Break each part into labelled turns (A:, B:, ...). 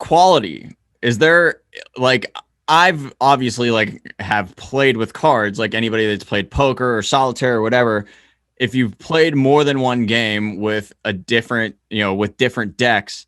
A: quality, is there like I've obviously like have played with cards like anybody that's played poker or solitaire or whatever. If you've played more than one game with a different, with different decks,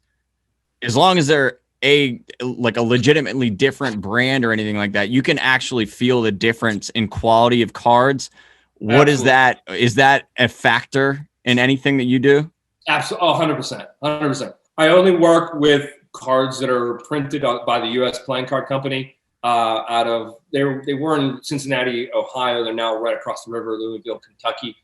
A: as long as they're a legitimately different brand or anything like that, you can actually feel the difference in quality of cards. What is
B: Absolutely.
A: that? Is that a factor in anything that you do?
B: Absolutely. 100%. 100%. I only work with cards that are printed by the U.S. Playing Card Company. They were in Cincinnati, Ohio. They're now right across the river, Louisville, Kentucky.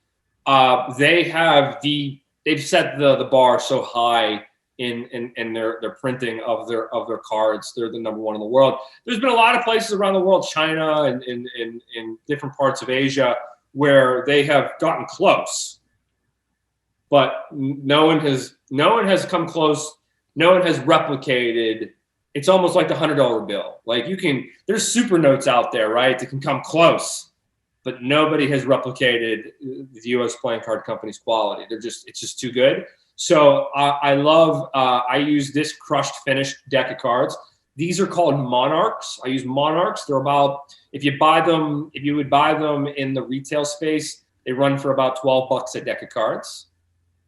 B: They've set the bar so high in their printing of their cards. They're the number one in the world. There's been a lot of places around the world, China and in different parts of Asia, where they have gotten close, but no one has come close. No one has replicated. It's almost like the $100 bill. Like there's super notes out there, right, that can come close, but nobody has replicated the U.S. Playing Card Company's quality. It's just too good. So I use this crushed finished deck of cards. These are called Monarchs. I use Monarchs. They're about, if you would buy them in the retail space, they run for about $12 a deck of cards,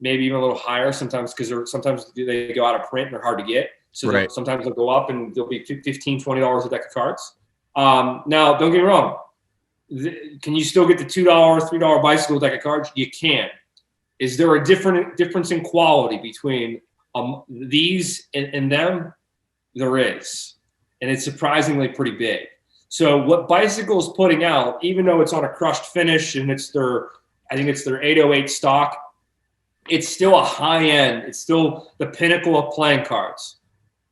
B: maybe even a little higher sometimes, because sometimes they go out of print and they're hard to get. So
A: Right.
B: Sometimes they'll go up and they'll be $15, $20 a deck of cards. Now, don't get me wrong. Can you still get the $2, $3 bicycle deck of cards? You can. Is there a difference in quality between these and them? There is, and it's surprisingly pretty big. So what Bicycle is putting out, even though it's on a crushed finish and I think it's their 808 stock, it's still a high end. It's still the pinnacle of playing cards,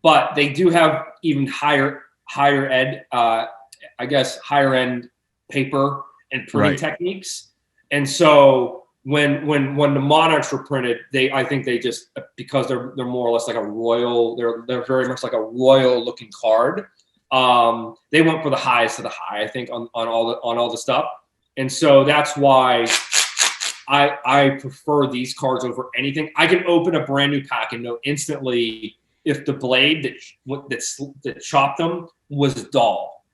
B: but they do have even higher end, higher end paper and printing techniques. And so when the Monarchs were printed, I think they just, because they're more or less like a royal, they're very much like a royal looking card. They went for the highest of the high, I think, on all the stuff. And so that's why I prefer these cards over anything. I can open a brand new pack and know instantly if the blade that chopped them was dull.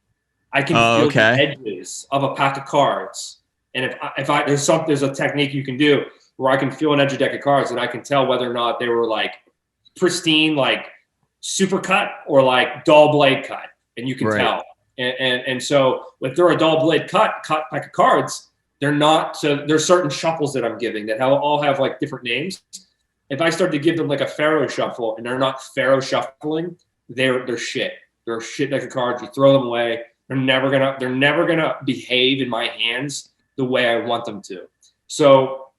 B: I can feel the edges of a pack of cards. And if there's a technique you can do where I can feel an edge of deck of cards and I can tell whether or not they were like pristine, like super cut, or like dull blade cut, and you can tell. And so if they're a dull blade cut pack of cards, they're not. So there's certain shuffles that I'm giving that all have like different names. If I start to give them like a Pharaoh shuffle and they're not Pharaoh shuffling, they're shit. They're a shit deck of cards. You throw them away. They're never gonna behave in my hands the way I want them to. So,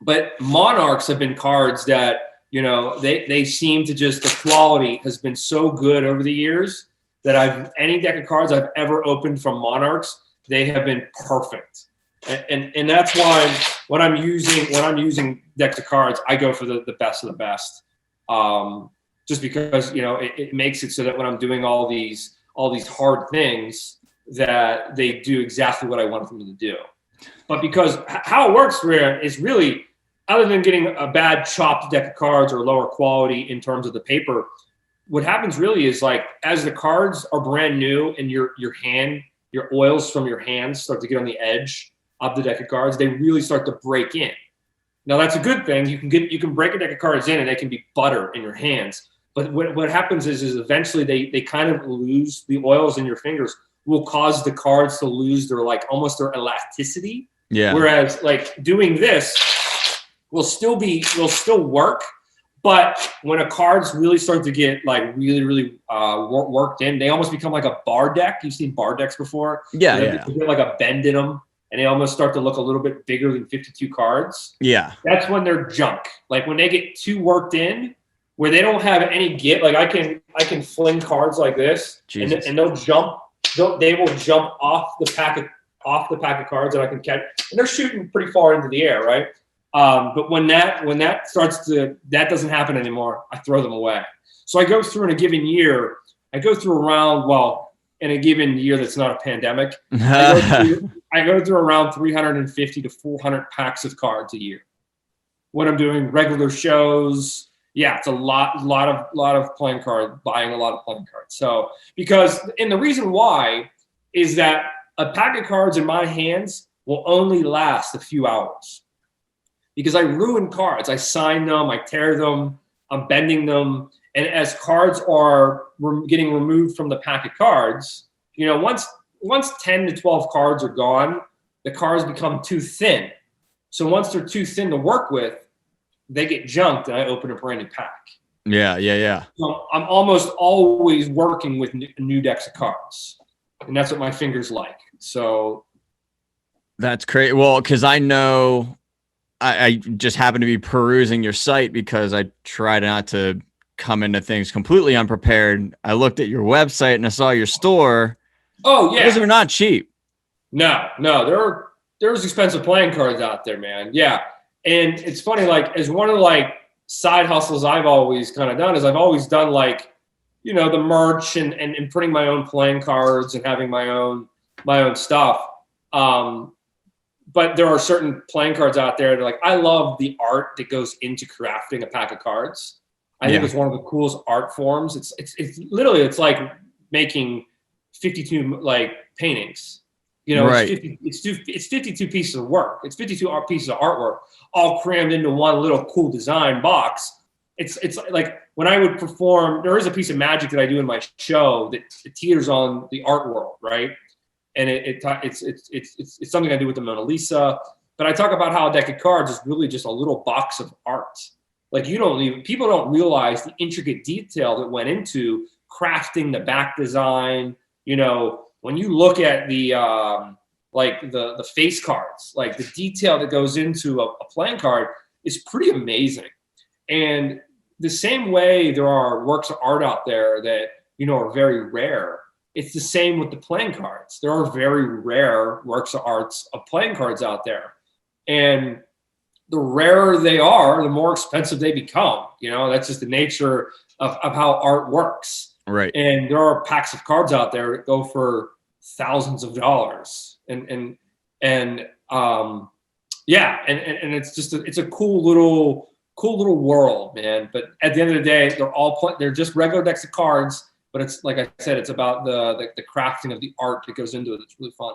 B: but Monarchs have been cards that, they seem to just, the quality has been so good over the years that any deck of cards I've ever opened from Monarchs, they have been perfect. And that's why when I'm using decks of cards, I go for the best of the best. Just because, it makes it so that when I'm doing all these hard things, that they do exactly what I want them to do. But because how it works is really, other than getting a bad chopped deck of cards or lower quality in terms of the paper, what happens really is, like, as the cards are brand new and your oils from your hands start to get on the edge of the deck of cards, they really start to break in. Now that's a good thing. You can break a deck of cards in and they can be butter in your hands. But what happens is eventually they kind of lose the oils in your fingers, will cause the cards to lose almost their elasticity.
A: Yeah.
B: Whereas like doing this will still work, but when a cards really start to get like really worked in, they almost become like a bar deck. You've seen bar decks before.
A: Yeah.
B: They get like a bend in them, and they almost start to look a little bit bigger than 52 cards.
A: Yeah.
B: That's when they're junk. Like when they get too worked in, where they don't have any get. Like I can fling cards like this, and they'll jump. They will jump off the pack of cards that I can catch, and they're shooting pretty far into the air, right? But when that starts to, that doesn't happen anymore, I throw them away. So I go through in a given year, in a given year that's not a pandemic, I go through around 350 to 400 packs of cards a year. When I'm doing regular shows, Yeah, it's a lot of playing card buying a lot of playing cards. So and the reason why is that a pack of cards in my hands will only last a few hours because I ruin cards. I sign them, I tear them, I'm bending them, and as cards are getting removed from the pack of cards, once 10 to 12 cards are gone, the cards become too thin. So once they're too thin to work with, they get junked and I open a brand new pack.
A: Yeah.
B: So I'm almost always working with new decks of cards, and that's what my fingers like. So
A: that's great. Well, because I know I just happen to be perusing your site because I try not to come into things completely unprepared. I looked at your website and I saw your store.
B: oh
A: Those
B: yeah,
A: are not cheap.
B: no, there's expensive playing cards out there, man. Yeah, and it's funny, like as one of the like side hustles I've always kind of done is I've always done like the merch and printing my own playing cards and having my own stuff. But there are certain playing cards out there that like I love the art that goes into crafting a pack of cards. I think
A: Yeah.
B: it's one of the coolest art forms. It's literally it's like making 52 like paintings.
A: Right.
B: It's 52 pieces of work. It's 52 pieces of artwork all crammed into one little cool design box. It's like when I would perform, there is a piece of magic that I do in my show that it teeters on the art world, right? And it's something I do with the Mona Lisa. But I talk about how a deck of cards is really just a little box of art. Like people don't realize the intricate detail that went into crafting the back design. When you look at the the face cards, like the detail that goes into a playing card is pretty amazing. And the same way there are works of art out there that are very rare. It's the same with the playing cards. There are very rare works of arts of playing cards out there. And the rarer they are, the more expensive they become. That's just the nature of how art works.
A: Right.
B: And there are packs of cards out there that go for thousands of dollars. And it's just it's a cool little world, man. But at the end of the day, they're just regular decks of cards. But it's like I said, it's about the crafting of the art that goes into it. It's really fun.